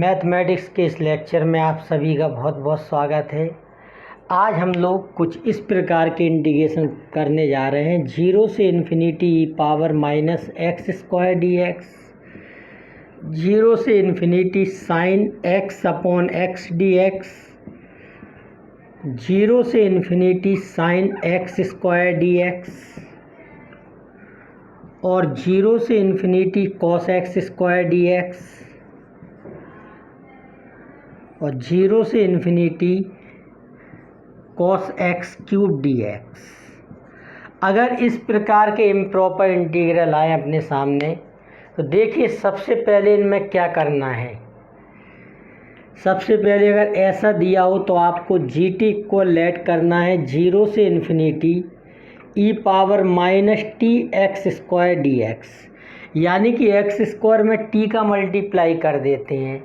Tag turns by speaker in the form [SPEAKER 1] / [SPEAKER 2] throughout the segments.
[SPEAKER 1] Mathematics के इस lecture में आप सभी का बहुत बहुत स्वागत है। आज हम लोग कुछ इस प्रकार के इंटीग्रेशन करने जा रहे हैं। 0 से infinity e power minus x square d x, 0 से infinity sine x upon x d x, 0 से infinity sine x square d x और 0 से infinity cos x square d x और 0 से infinity cos x cube d x. अगर इस प्रकार के इम्प्रॉपर इंटीग्रल आए अपने सामने तो देखिए सबसे पहले इनमें क्या करना है। सबसे पहले अगर ऐसा दिया हो तो आपको जी टी को लेट करना है 0 से infinity e power minus t x square d x, यानी कि एक्स स्क्वायर में टी का मल्टीप्लाई कर देते हैं।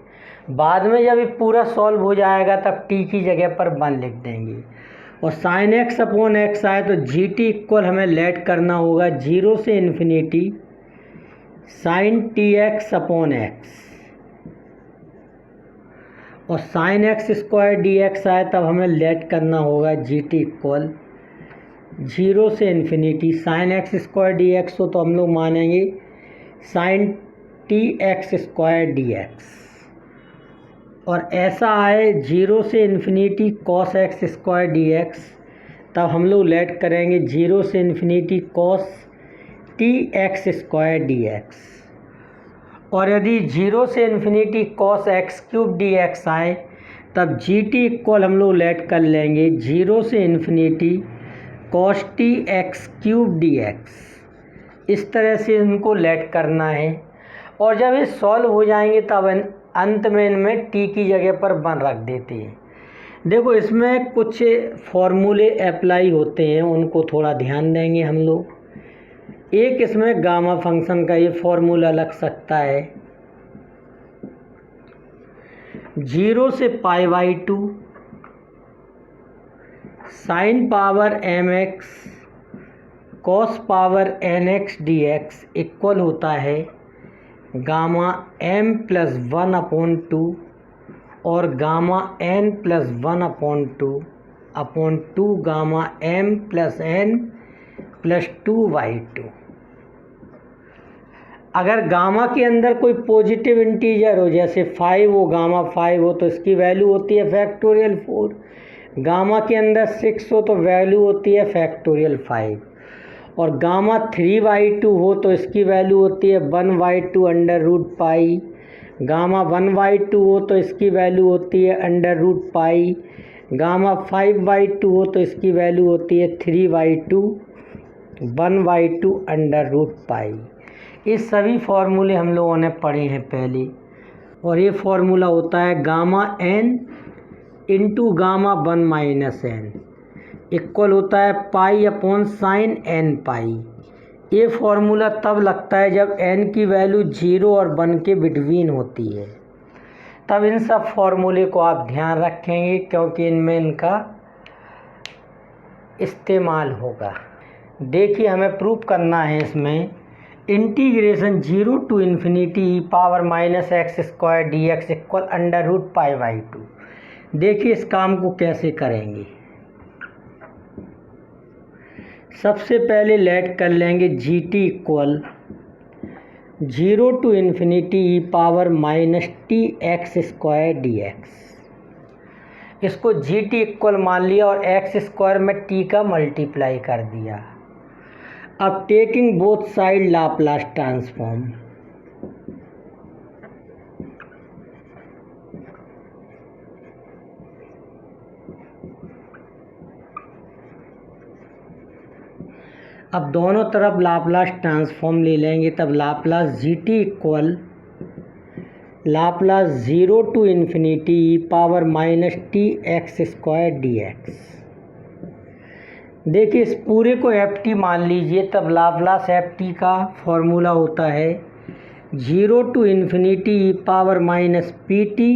[SPEAKER 1] बाद में जब ये पूरा सॉल्व हो जाएगा तब टी की जगह पर 1 लिख देंगे और साइन एक्स अपॉन एक्स आए तो जी टी इक्वल हमें लेट करना होगा 0 से infinity sine t x upon x और sine x square d x आए तब हमें लेट करना होगा जी टी इक्वल 0 से infinity sine x square d x हो तो हम लोग मानेंगे sine t x square d x, और ऐसा आए 0 से infinity cos x square d x तब हम लोग लेट करेंगे 0 से infinity cos t x square d x. और यदि 0 से infinity cos x cube d x आए तब जी टी इक्वल हम लोग लेट कर लेंगे 0 से infinity cos t x cube d x. इस तरह से इनको लेट करना है और जब ये सॉल्व हो जाएंगे तब अंत में इनमें टी की जगह पर 1 रख देते हैं। देखो इसमें कुछ फॉर्मूले अप्लाई होते हैं, उनको थोड़ा ध्यान देंगे हम लोग। एक इसमें गामा फंक्शन का ये फॉर्मूला लग सकता है 0 से pi by 2 sine power m x cos power n x d x equal होता है गामा m प्लस 1 अपॉन 2 और gamma n plus 1 upon 2 gamma m plus n plus 2/2। अगर गामा के अंदर कोई पॉजिटिव इंटीजर हो, जैसे 5 हो, गामा 5 हो तो इसकी वैल्यू होती है फैक्टोरियल 4। गामा के अंदर 6 हो तो वैल्यू होती है फैक्टोरियल 5 और गामा 3/2 हो तो इसकी वैल्यू होती है 1/2 अंडर रूट पाई। गामा 1/2 हो तो इसकी वैल्यू होती है अंडर रूट पाई। गामा 5/2 हो तो इसकी वैल्यू होती है 3/2 1/2 अंडर रूट पाई। ये सभी फॉर्मूले हम लोगों ने पढ़े हैं पहले, और ये फॉर्मूला होता है gamma n into gamma 1 minus n equal होता है पाई अपॉन साइन n पाई। ये फॉर्मूला तब लगता है जब n की वैल्यू 0 और 1 के बिटवीन होती है, तब इन सब फॉर्मूले को आप ध्यान रखेंगे क्योंकि इनमें इनका इस्तेमाल होगा। देखिए हमें प्रूफ करना है इसमें integration 0 to infinity e power minus x square d x equal under root pi by 2। देखिए इस काम को कैसे करेंगे। सबसे पहले लेट कर लेंगे g t equal 0 to infinity e power minus t x square d x. इसको जी टी इक्वल मान लिया और एक्स स्क्वायर में टी का मल्टीप्लाई कर दिया। अब taking both side Laplace transform, अब दोनों तरफ लाप्लास ट्रांसफॉर्म ले लेंगे तब Laplace g t equal Laplace 0 to infinity e power minus t x square d x. देखिए इस पूरे को एफ टी मान लीजिए, तब लाप्लास एफ टी का फॉर्मूला होता है 0 to infinity e power minus p t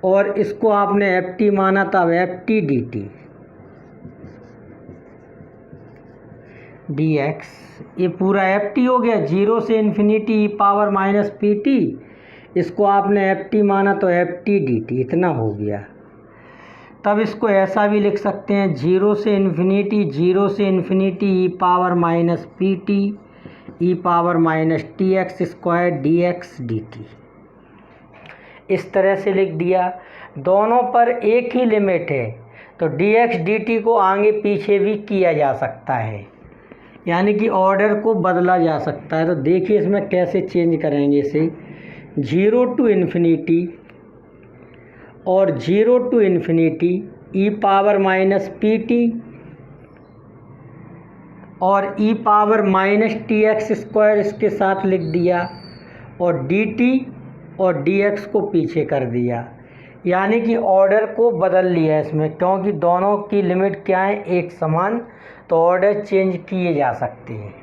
[SPEAKER 1] और इसको आपने एफ टी माना तब f t d t d x. ये पूरा एफ टी हो गया 0 से infinity e power minus p t इसको आपने एफ टी माना तो एफ टी डी टी इतना हो गया। तब इसको ऐसा भी लिख सकते हैं 0 से infinity e power minus p t e power minus t x square d x d t. इस तरह से लिख दिया। दोनों पर एक ही लिमिट है तो डी एक्स डी टी को आगे पीछे भी किया जा सकता है, यानी कि ऑर्डर को बदला जा सकता है। तो देखिए इसमें कैसे चेंज करेंगे इसे। 0 टू इन्फिनिटी और 0 to infinity e power minus p t और e power minus t x square इसके साथ लिख दिया और डी टी और डी एक्स को पीछे कर दिया, यानी कि ऑर्डर को बदल लिया इसमें, क्योंकि दोनों की लिमिट क्या है एक समान, तो ऑर्डर चेंज किए जा सकते हैं।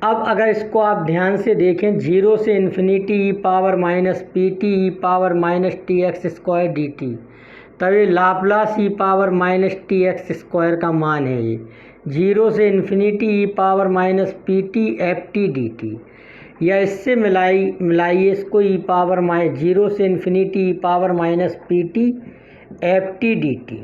[SPEAKER 1] अब अगर इसको आप ध्यान से देखें 0 से infinity e power minus p t e power minus t x square d t, तब ये Laplace e power minus t x square का मान है ये। 0 से infinity e power minus p t f t d t, या इससे मिलाइए इसको ई पावर 0 से infinity e power minus p t f t d t.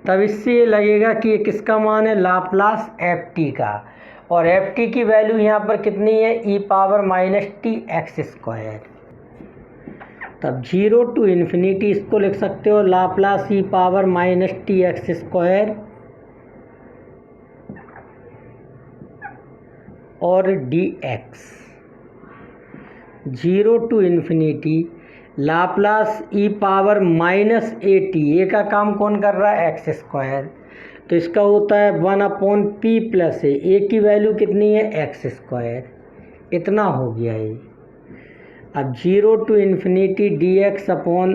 [SPEAKER 1] तब इससे ये लगेगा कि ये किसका मान है लाप्लास एफ टी का, और एफ टी की वैल्यू यहाँ पर कितनी है e power minus t x square. तब 0 टू इन्फिनिटी इसको लिख सकते हो Laplace e power minus t x square और d x. 0 to infinity Laplace e power minus a t, a का काम कौन कर रहा है एक्स स्क्वायर, तो इसका होता है 1/p प्लस ए की वैल्यू कितनी है एक्स स्क्वायर, इतना हो गया ये। अब 0 to infinity d x upon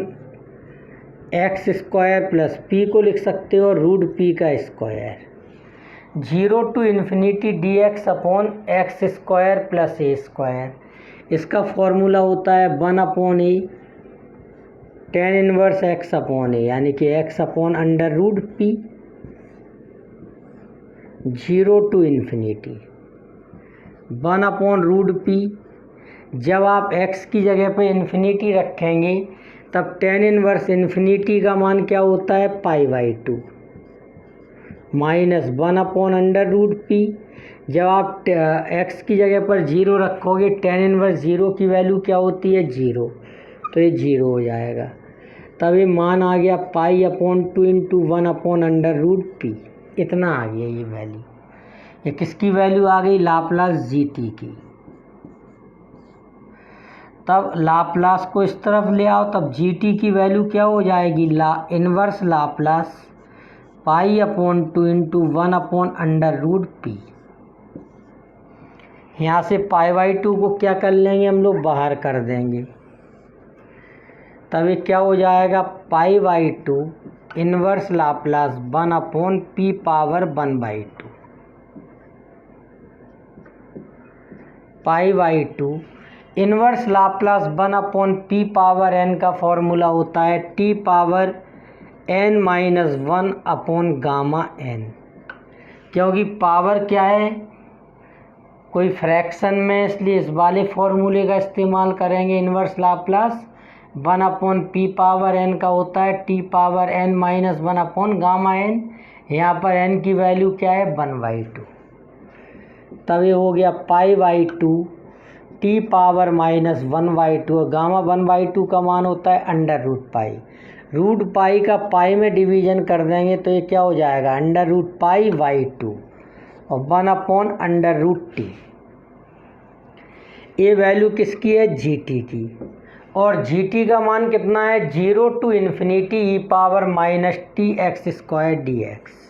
[SPEAKER 1] x square plus p को लिख सकते हो रूट पी का square. 0 to infinity d x upon x square plus a square, इसका फॉर्मूला होता है 1/a tan inverse x upon a, यानी कि x upon under root p. 0 to infinity 1/√p, जब आप x की जगह पर इन्फिनिटी रखेंगे तब tan इनवर्स इन्फिनिटी का मान क्या होता है π/2 माइनस 1/√p। जब आप x की जगह पर 0 रखोगे tan इनवर्स 0 की वैल्यू क्या होती है 0, तो ये 0 हो जाएगा। तब ये मान आ गया π/2 इंटू 1/√p, इतना आ गया ये वैल्यू। ये किसकी वैल्यू आ गई लाप्लास जी टी की। तब लाप्लास को इस तरफ ले आओ, तब जी टी की वैल्यू क्या हो जाएगी इनवर्स लाप्लास π/2 इंटू 1/√p। यहाँ से π/2 को क्या कर लेंगे हम लोग बाहर कर देंगे, तब ये क्या हो जाएगा π/2 inverse Laplace 1/p power 1/2। π/2 inverse Laplace 1/p power n का फॉर्मूला होता है t power n-1 upon gamma n, क्योंकि पावर क्या है कोई फ्रैक्शन में, इसलिए इस वाले फॉर्मूले का इस्तेमाल करेंगे। Inverse Laplace 1/p power n का होता है t power n-1 upon gamma n, यहाँ पर n की वैल्यू क्या है 1/2। तब ये हो गया π/2 t पावर -1/2, गामा 1/2 का मान होता है अंडर√π। रूट पाई का पाई में डिवीजन कर देंगे तो ये क्या हो जाएगा अंडर√π/2 और 1/√t। ये वैल्यू किसकी है जी टी की, और जी टी का मान कितना है 0 to infinity e power minus t x square d x.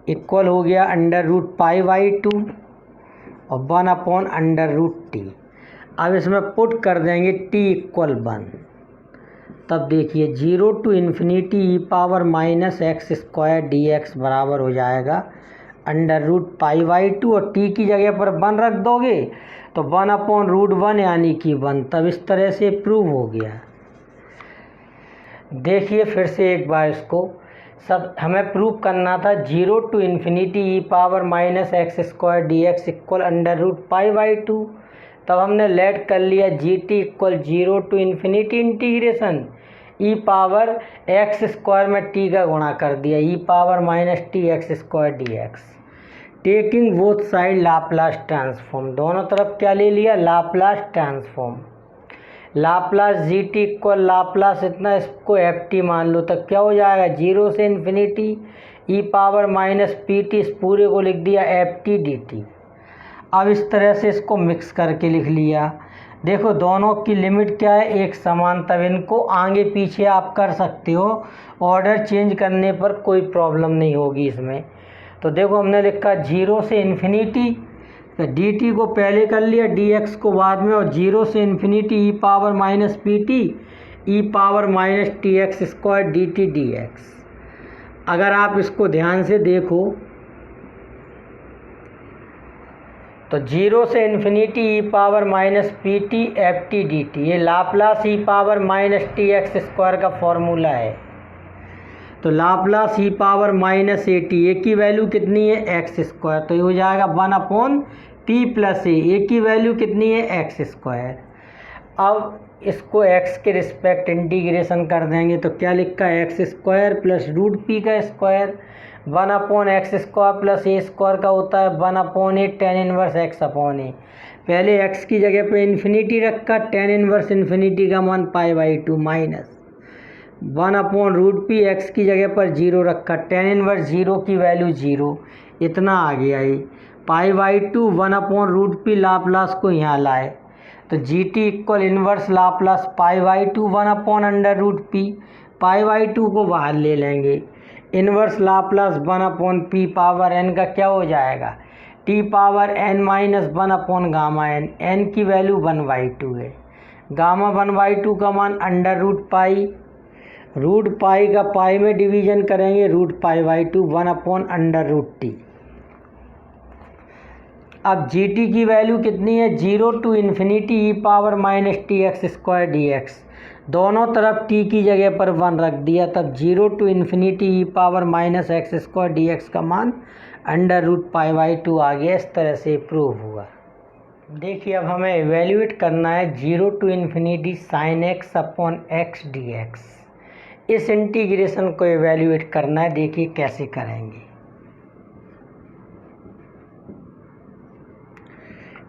[SPEAKER 1] Equal हो गया अंडर√π/2 और 1/√t। अब इसमें पुट कर देंगे t = 1, तब देखिए 0 to infinity e power minus x square d x बराबर हो जाएगा अंडर√π/2 और t की जगह पर 1 रख दोगे तो 1/√1 यानी कि 1। तब इस तरह से प्रूव हो गया। देखिए फिर से एक बार इसको, सब हमें प्रूव करना था 0 to infinity e power minus x square d x equal under root pi by 2। तब हमने लेट कर लिया g t equal 0 to infinity integration e power x square में टी का गुणा कर दिया e power minus t x square d x, taking both side Laplace transform. दोनों तरफ क्या ले लिया? Laplace transform. Laplace g t equal Laplace इतना, इसको एफ टी मान लो, तब क्या हो जाएगा 0 से infinity e power minus p T, इस पूरे को लिख दिया एफ टी डी टी। अब इस तरह से इसको मिक्स करके लिख लिया। देखो दोनों की लिमिट क्या है? एक समान, तब इनको आगे पीछे आप कर सकते हो, ऑर्डर चेंज करने पर कोई प्रॉब्लम नहीं होगी इसमें। तो देखो हमने लिखा 0 से इन्फिनिटी, तो डी टी को पहले कर लिया, डी एक्स को बाद में, और 0 से infinity e power minus p t e power minus t x square d t d x. अगर आप इसको ध्यान से देखो तो 0 से infinity e power minus p t f t d t, ये Laplace e power minus t x square का फॉर्मूला है। तो Laplace e power minus a t, a की वैल्यू कितनी है? एक्स स्क्वायर, तो ये हो जाएगा 1 टी प्लस ए की वैल्यू कितनी है? X square. अब इसको एक्स के रिस्पेक्ट इंटीग्रेशन कर देंगे तो क्या लिखा है? X square plus root p का square 1 x square plus a square का होता है 1 tan inverse x upon a. पहले एक्स की जगह पे इन्फिनिटी रखा, टेन इनवर्स इन्फिनिटी का मान पाई बाई 2 माइनस 1 √p, एक्स की जगह पर 0 रखा, टेन इनवर्स 0 की वैल्यू 0, इतना आ गया ये पाई बाई 2 1 √p, लाप्लास को यहाँ लाए तो g t equal inverse Laplace pi by 2 1/√p, pi by 2 को बाहर ले लेंगे, inverse Laplace 1/p power n का क्या हो जाएगा? t power n minus 1 gamma n, n की वैल्यू 1/2 है, गामा 1/2 का मान √पाई, √पाई का पाई में डिवीजन करेंगे √पाई/2 1/√t। अब जी टी की वैल्यू कितनी है? 0 to infinity e power minus t x square d x, दोनों तरफ t की जगह पर 1 रख दिया, तब 0 to infinity e power minus x square d x का मान √पाई/2 आ गया। इस तरह से प्रूव हुआ। देखिए अब हमें एवेल्यूएट करना है 0 to infinity sine x upon x d x. इस इंटीग्रेशन को एवेल्यूएट करना है, देखिए कैसे करेंगे।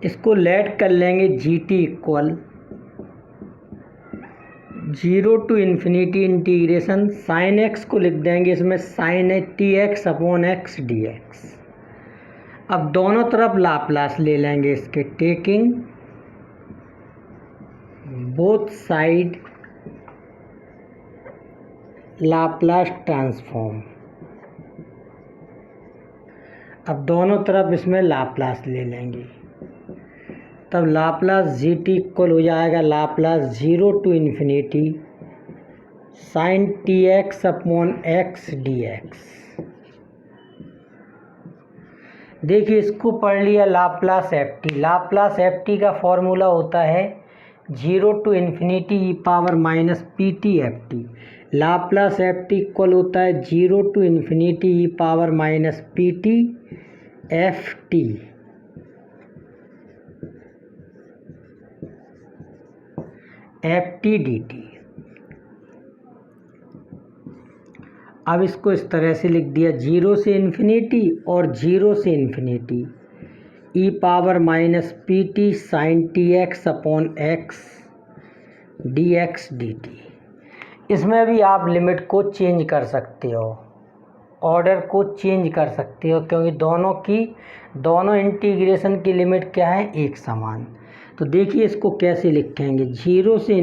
[SPEAKER 1] इसको लेट कर लेंगे g t equal 0 to infinity integration sine x को लिख देंगे इसमें sine t x upon x d x. अब दोनों तरफ लाप्लास ले लेंगे इसके, taking both side Laplace transform. अब दोनों तरफ इसमें लाप्लास ले लेंगे, तब लाप्लास जी टी इक्वल हो जाएगा Laplace 0 to infinity sine t x upon x d x. देखिए इसको पढ़ लिया Laplace f t. Laplace f t का फॉर्मूला होता है 0 to infinity e power minus p t f t. Laplace f t equal होता है 0 to infinity e power minus p t f t. F t d t. अब इसको इस तरह से लिख दिया 0 से इन्फिनिटी और 0 से infinity e power minus p t sine t x upon x d x d t. इसमें भी आप लिमिट को चेंज कर सकते हो, ऑर्डर को चेंज कर सकते हो, क्योंकि दोनों इंटीग्रेशन की लिमिट क्या है? एक समान। तो देखिए इसको कैसे लिखेंगे 0 से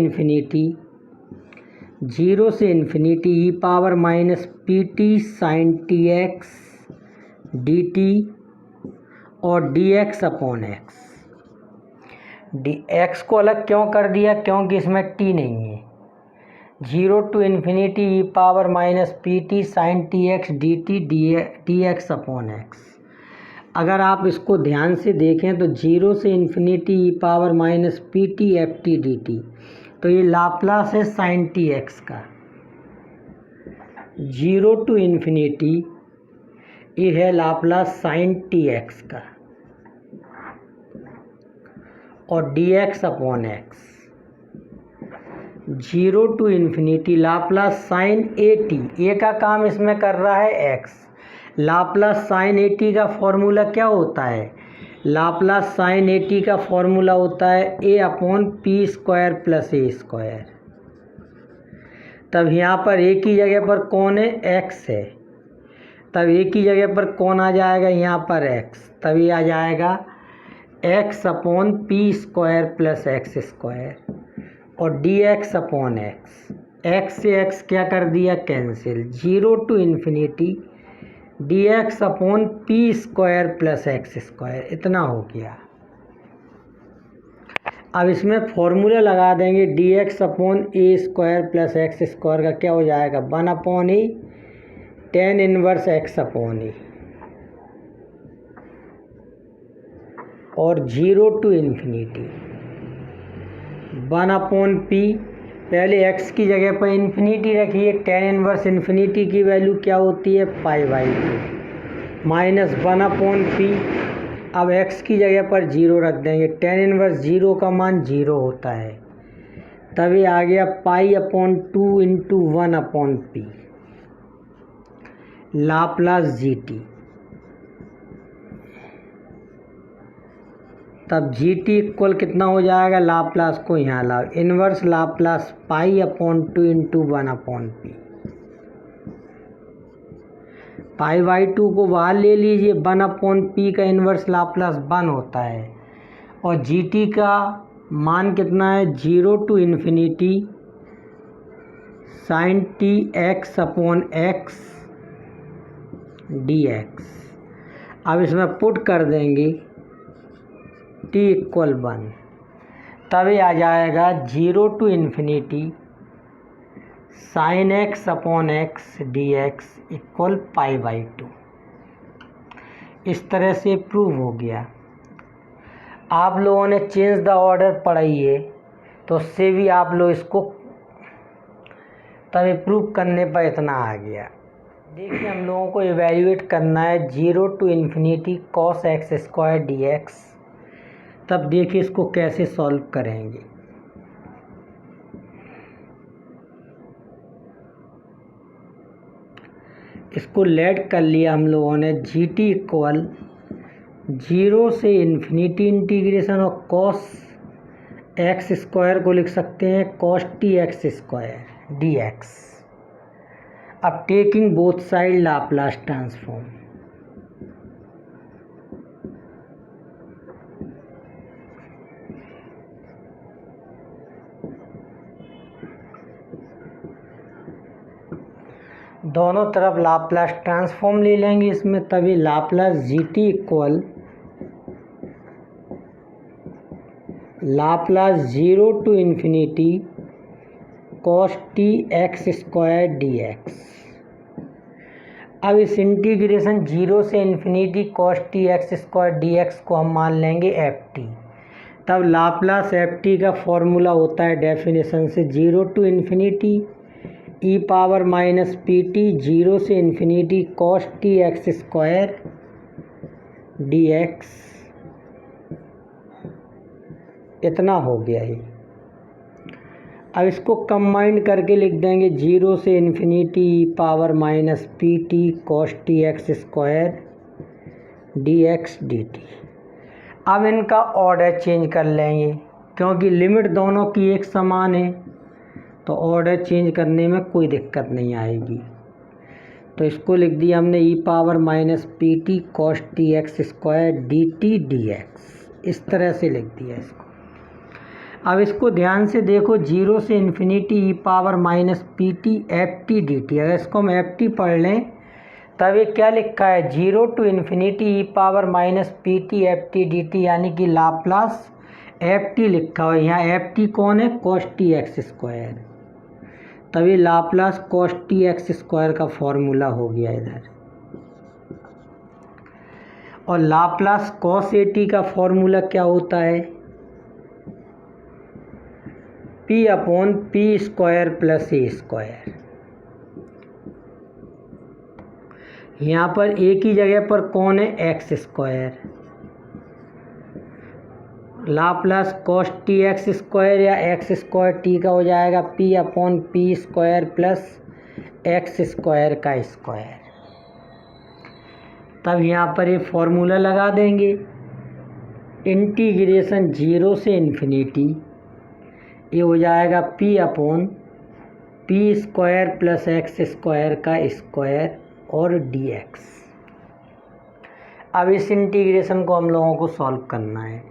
[SPEAKER 1] infinity e power minus p t sine t x d t और d x upon x. D x को अलग क्यों कर दिया? क्योंकि इसमें टी नहीं है। 0 to infinity e power minus p t sine t x d t d x upon x. अगर आप इसको ध्यान से देखें तो 0 से infinity e power minus p t f t d t, तो ये लाप्लास है साइन टी एक्स का। जीरो टू इन्फिनिटी ये है लाप्लास साइन टी एक्स का, और d x upon x. Zero to infinity Laplace sine a t, a का काम इसमें कर रहा है x. Laplace sine a t का फॉर्मूला क्या होता है? लाप्लास साइन ए टी का फॉर्मूला होता है a upon p square plus a square. तब यहाँ पर ए की जगह पर कौन है? एक्स है। तब ए की जगह पर कौन आ जाएगा? यहाँ पर एक्स। तब ये आ जाएगा x upon p square plus x square, और d x upon x. X से एक्स क्या कर दिया? Cancel. Zero to infinity d x upon p square plus x square, इतना हो गया। अब इसमें फॉर्मूला लगा देंगे, d x upon a square plus x square का क्या हो जाएगा? 1 upon a tan inverse x upon a, और zero to infinity 1 upon p, पहले x की जगह पर इन्फिनिटी रखिए। टेन इनवर्स इन्फिनिटी की वैल्यू क्या होती है? π/2 माइनस 1 अपॉन पी। अब x की जगह पर जीरो रख देंगे। टेन इनवर्स जीरो का मान जीरो होता है, तभी आ गया π/2 into 1 upon p Laplace g t. तब जी टी इक्वल कितना हो जाएगा? लाप्लास को यहाँ लाओ, inverse Laplace π/2 into 1 upon p. π/2 को बाहर ले लीजिए, 1 अपॉन पी का इनवर्स लाप्लास 1 होता है, और जी टी का मान कितना है? Zero to infinity sine t x upon x d x. अब इसमें पुट कर देंगे t इक्वल 1, तभी आ जाएगा zero to infinity sine x upon x d x equal π/2। इस तरह से प्रूव हो गया। आप लोगों ने चेंज द ऑर्डर पढ़ाई है, तो उससे भी आप लोग इसको तभी प्रूव करने पर इतना आ गया। देखिए, हम लोगों को इवैल्यूएट करना है zero to infinity cos x square d x. तब देखिए इसको कैसे सॉल्व करेंगे। इसको लेट कर लिया हम लोगों ने। जी टी इक्वल जीरो से इन्फिनिटी इंटीग्रेशन और कॉस एक्स स्क्वायर को लिख सकते हैं cos t x square d x. अब taking both side Laplace transform. दोनों तरफ लाप्लास ट्रांसफॉर्म ले लेंगे इसमें, तभी Laplace g t equal Laplace zero to infinity cos t x square d x. अब इस इंटीग्रेशन जीरो से infinity cos t x square d x को हम मान लेंगे एफ टी। तब लाप्लास एफ टी का फॉर्मूला होता है डेफिनेशन से zero to infinity e power minus p t zero से infinity cos t x square d x. इतना हो गया है। अब इसको कंबाइन करके लिख देंगे जीरो से infinity e power minus p t cos t x square d x d t. अब इनका ऑर्डर चेंज कर लेंगे, क्योंकि लिमिट दोनों की एक समान है, तो ऑर्डर चेंज करने में कोई दिक्कत नहीं आएगी। तो इसको लिख दिया हमने e power minus p t cos t x square d t d x. इस तरह से लिख दिया इसको। अब इसको ध्यान से देखो, जीरो से infinity e power minus p t f t d t. अगर इसको हम एफ टी पढ़ लें, तब ये क्या लिखा है? Zero to infinity e power minus p t f t d t, यानी कि लाप्लास एफ टी लिखा हुआ है। यहाँ एफ टी कौन है? Cos t x square. तभी Laplace cos t x square का फॉर्मूला हो गया इधर। और लाप्लास कॉस ए टी का फॉर्मूला क्या होता है? P upon p square plus a square. यहाँ पर ए की जगह पर कौन है, x square, Laplace cos t x square या एक्स स्क्वायर टी का हो जाएगा p upon p square plus x square का स्क्वायर। तब यहाँ पर ये फॉर्मूला लगा देंगे, इंटीग्रेशन 0 से इन्फिनिटी, ये हो जाएगा p upon p square plus x square का स्क्वायर और डी एक्स। अब इस इंटीग्रेशन को हम लोगों को सॉल्व करना है।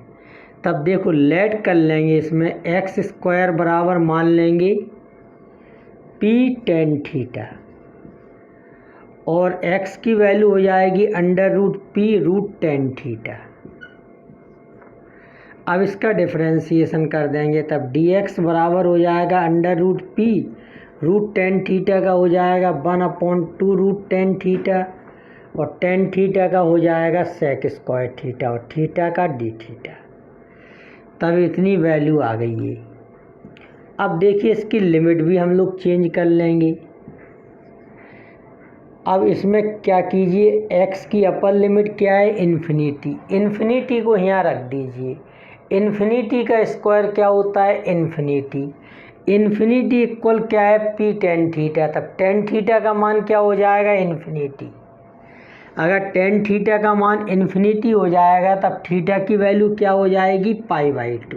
[SPEAKER 1] तब देखो लेट कर लेंगे, इसमें एक्स स्क्वायर बराबर मान लेंगे पी टेन थीटा और x की वैल्यू हो जाएगी under root p root tan theta. अब इसका डिफरेंशिएशन कर देंगे, तब dx बराबर हो जाएगा under root p root tan theta का हो जाएगा 1/2 रूट टेन थीटा और टेन थीटा का हो जाएगा सेक स्क्वायर थीटा और थीटा का डी थीटा। तब इतनी वैल्यू आ गई है। अब देखिए इसकी लिमिट भी हम लोग चेंज कर लेंगे। अब इसमें क्या कीजिए, x की अपर लिमिट क्या है, इन्फिनिटी, इन्फिनिटी को यहाँ रख दीजिए। इन्फिनिटी का स्क्वायर क्या होता है, इन्फिनिटी, इन्फिनिटी इक्वल क्या है, पी टेन थीटा। तब टेन थीटा का मान क्या हो जाएगा, इन्फिनिटी। अगर टेन थीटा का मान इन्फिनिटी हो जाएगा तब थीटा की वैल्यू क्या हो जाएगी, π/2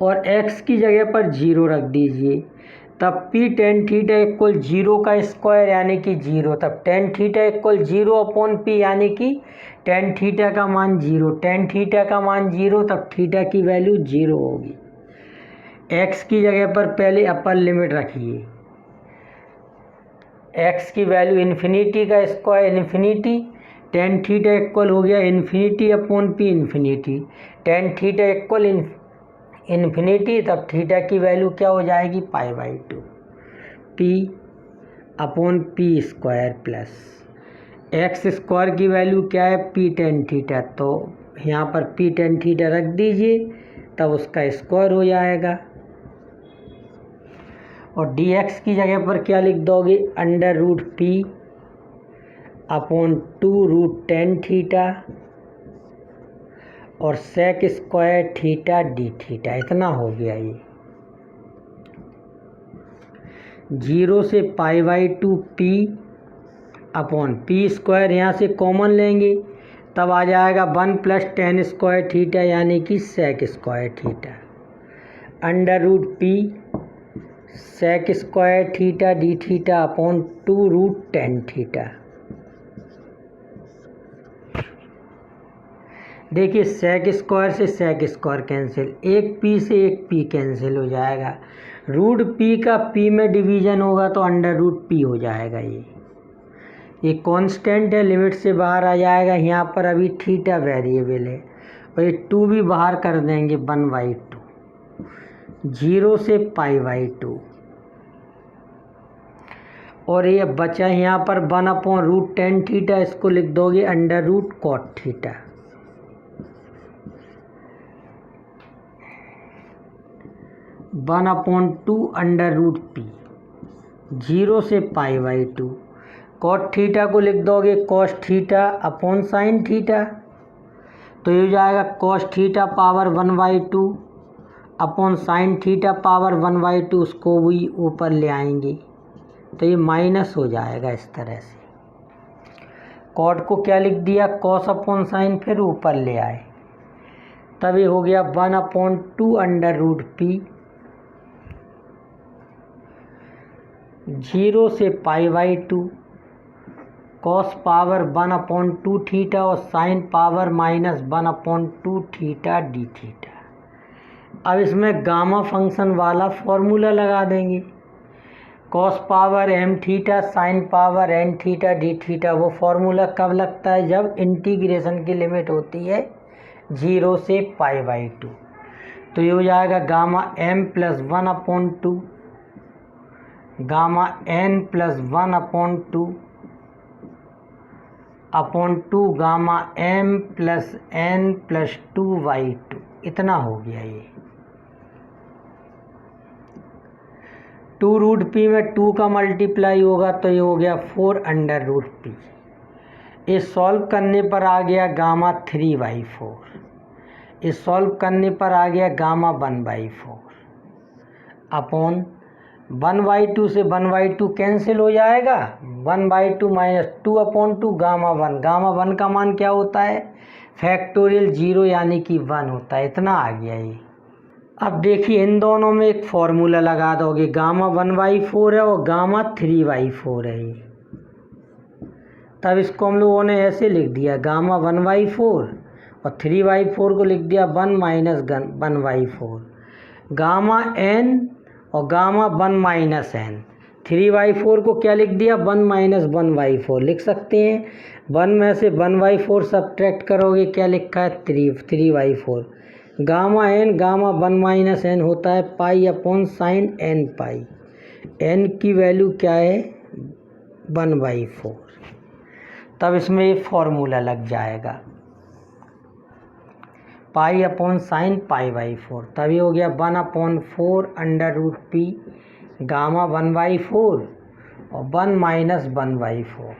[SPEAKER 1] और x की जगह पर 0 रख दीजिए। तब पी टेन थीटा इक्वल 0 का स्क्वायर यानी कि 0, तब ten theta equal 0 upon P यानी कि टेन थीटा का मान 0, टेन थीटा का मान 0, तब थीटा की वैल्यू 0 होगी। x की जगह पर पहले अपर लिमिट रखिए, x की वैल्यू इन्फिनिटी का square infinity, tan theta equal हो गया infinity upon p infinity, tan theta equal infinity, तब थीटा की वैल्यू क्या हो जाएगी, π/2 p upon p square plus x square की वैल्यू क्या है, पी टेन थीटा, तो यहाँ पर पी टेन थीटा रख दीजिए, तब उसका स्क्वायर हो जाएगा। और dx की जगह पर क्या लिख दोगे, under root p upon 2 root tan theta और sec square theta d theta. इतना हो गया ये। 0 से π/2 पी अपॉन पी स्क्वायर, यहाँ से कॉमन लेंगे तब आ जाएगा 1 प्लस टेन स्क्वायर थीटा यानी कि sec square theta under root p sec square theta d theta upon 2 root tan theta. देखिए सेक स्क्वायर से सेक स्क्वायर कैंसिल, एक पी से एक पी कैंसिल हो जाएगा, रूट पी का पी में डिवीजन होगा तो अंडर रूट पी हो जाएगा। ये कांस्टेंट है, लिमिट से बाहर आ जाएगा। यहाँ पर अभी थीटा वेरिएबल है और ये 2 भी बाहर कर देंगे 1/2, 0 से π/2 और ये बचा यहाँ पर 1/√10 थीटा, इसको लिख दोगे under root cot theta. One upon 2 under root p, 0 से π/2, कॉट थीटा को लिख दोगे cos theta upon sine theta, तो ये हो जाएगा cos theta power 1/2 upon sine theta power 1/2, उसको भी ऊपर ले आएंगे तो ये माइनस हो जाएगा इस तरह से। कॉट को क्या लिख दिया, कॉस अपॉन साइन, फिर ऊपर ले आए, तब ये हो गया 1/2 अंडर रूट पी, 0 से π/2 कॉस पावर 1/2 थीटा और sine power -1/2 theta d theta. अब इसमें गामा फंक्शन वाला फॉर्मूला लगा देंगे, cos power m theta sine power n theta d theta. वो फॉर्मूला कब लगता है, जब इंटीग्रेशन की लिमिट होती है 0 से π/2, तो ये हो जाएगा gamma m plus 1/2 gamma n plus 1/2 upon 2 gamma m plus n plus 2/2। इतना हो गया ये। 2√p में 2 का मल्टीप्लाई होगा तो ये हो गया 4√p। इस सॉल्व करने पर आ गया गामा 3/4। इस सॉल्व करने पर आ गया गामा 1/4 अपॉन 1/2 से 1/2 कैंसिल हो जाएगा। 1/2 माइनस 2/2 गामा 1। गामा 1 का मान क्या होता है? फैक्टोरियल 0 यानी कि 1 होता है। इतना आ गया ये। अब देखिए इन दोनों में एक फॉर्मूला लगा दोगे। गामा 1/4 है और गामा 3/4 है ये। तब इसको हम लोगों ने ऐसे लिख दिया, गामा 1/4 और 3/4 को लिख दिया 1 माइनस 1/4। गामा n और गामा 1 माइनस n। 3/4 को क्या लिख दिया? 1 माइनस 1/4 लिख सकते हैं। 1 में से 1/4 सब्ट्रैक्ट करोगे, क्या लिखा है? 3/4। Gamma n gamma 1 minus n होता है पाई अपॉन साइन n पाई। n की वैल्यू क्या है? 1/4। तब इसमें ये फॉर्मूला लग जाएगा पाई अपॉन साइन π/4। तभी हो गया 1/4 √p गामा 1/4 और 1 माइनस 1/4।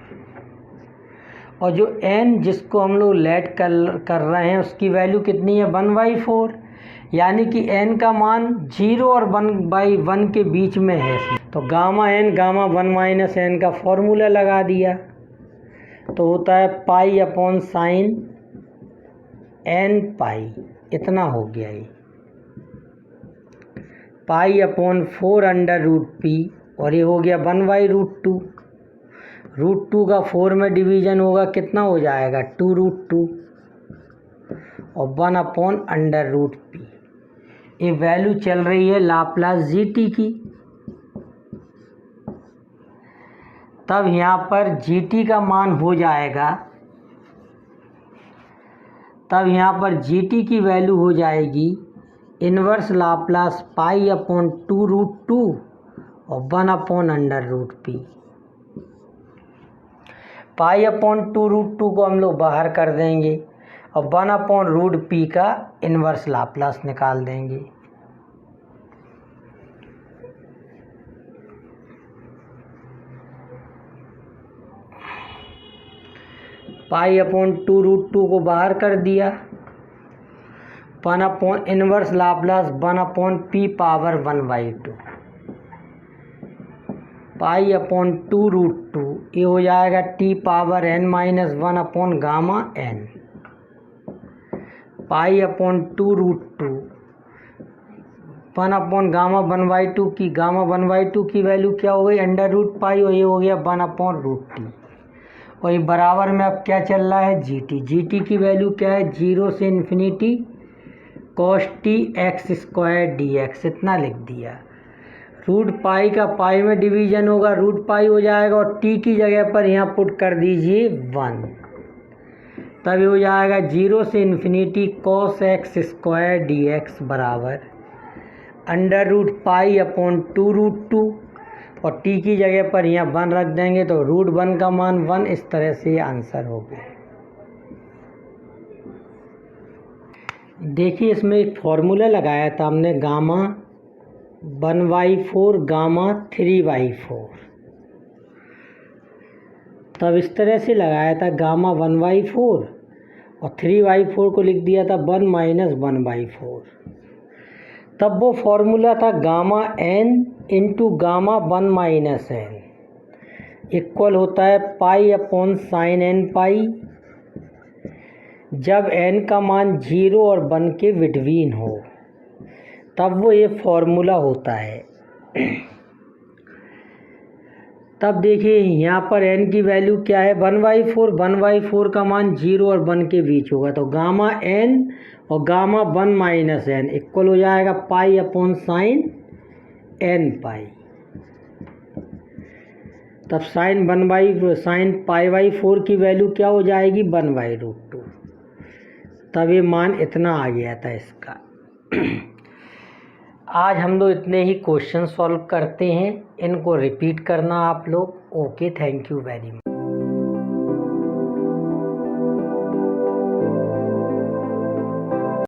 [SPEAKER 1] और जो n जिसको हम लोग लेट कर रहे हैं उसकी वैल्यू कितनी है? 1/4। यानी कि n का मान 0 और 1/1 के बीच में है। तो gamma n gamma 1 minus n का फॉर्मूला लगा दिया तो होता है पाई अपॉन साइन n पाई। इतना हो गया ये पाई अपॉन 4√p और ये हो गया 1/√2। √2 का 4 में डिवीजन होगा, कितना हो जाएगा? 2√2 और 1/√p। ये वैल्यू चल रही है लाप्लास जीटी की। तब यहाँ पर जीटी का मान हो जाएगा, तब यहाँ पर जीटी की वैल्यू हो जाएगी इन्वर्स लाप्लास पाई अपॉन 2√2 और 1/√p। पाई अपॉन 2√2 को हम लोग बाहर कर देंगे और 1/√p का इन्वर्स लाप्लास निकाल देंगे। पाई अपॉन 2√2 को बाहर कर दिया। 1 inverse Laplace 1/p power 1/2 pi upon 2√2। ये हो जाएगा t power n minus 1 gamma n pi upon 2√2 1 gamma 1/2 की। गामा 1/2 की वैल्यू क्या हो गई? √पाई और ये हो गया 1/√t। और ये बराबर में अब क्या चल रहा है? जीटी। जीटी की वैल्यू क्या है? 0 से infinity cos t x² dx। इतना लिख दिया। √पाई का पाई में डिवीजन होगा, √पाई हो जाएगा और t की जगह पर यहाँ पुट कर दीजिए 1। तब हो जाएगा 0 से इन्फिनिटी cos x² dx बराबर √पाई अपॉन 2√2 और t की जगह पर यहाँ 1 रख देंगे तो √1 का मान 1। इस तरह से आंसर हो गया। देखिए इसमें एक फॉर्मूला लगाया था हमने, गामा 1/4 गामा 3/4। तब इस तरह से लगाया था, गामा 1/4 और 3/4 को लिख दिया था 1 माइनस 1/4। तब वो फॉर्मूला था gamma n into gamma 1 minus n equal होता है पाई अपॉन साइन n पाई। जब n का मान 0 और 1 के बिटवीन हो तब वो ये फॉर्मूला होता है। तब देखिए यहाँ पर n की वैल्यू क्या है? 1/4। 1/4 का मान 0 और 1 के बीच होगा तो गामा n और गामा 1 माइनस n इक्वल हो जाएगा पाई अपॉन साइन n पाई। तब साइन π/4 की वैल्यू क्या हो जाएगी? 1/√2। तब ये मान इतना आ गया था इसका। आज हम लोग इतने ही क्वेश्चन सॉल्व करते हैं, इनको रिपीट करना आप लोग। Okay, thank you very much.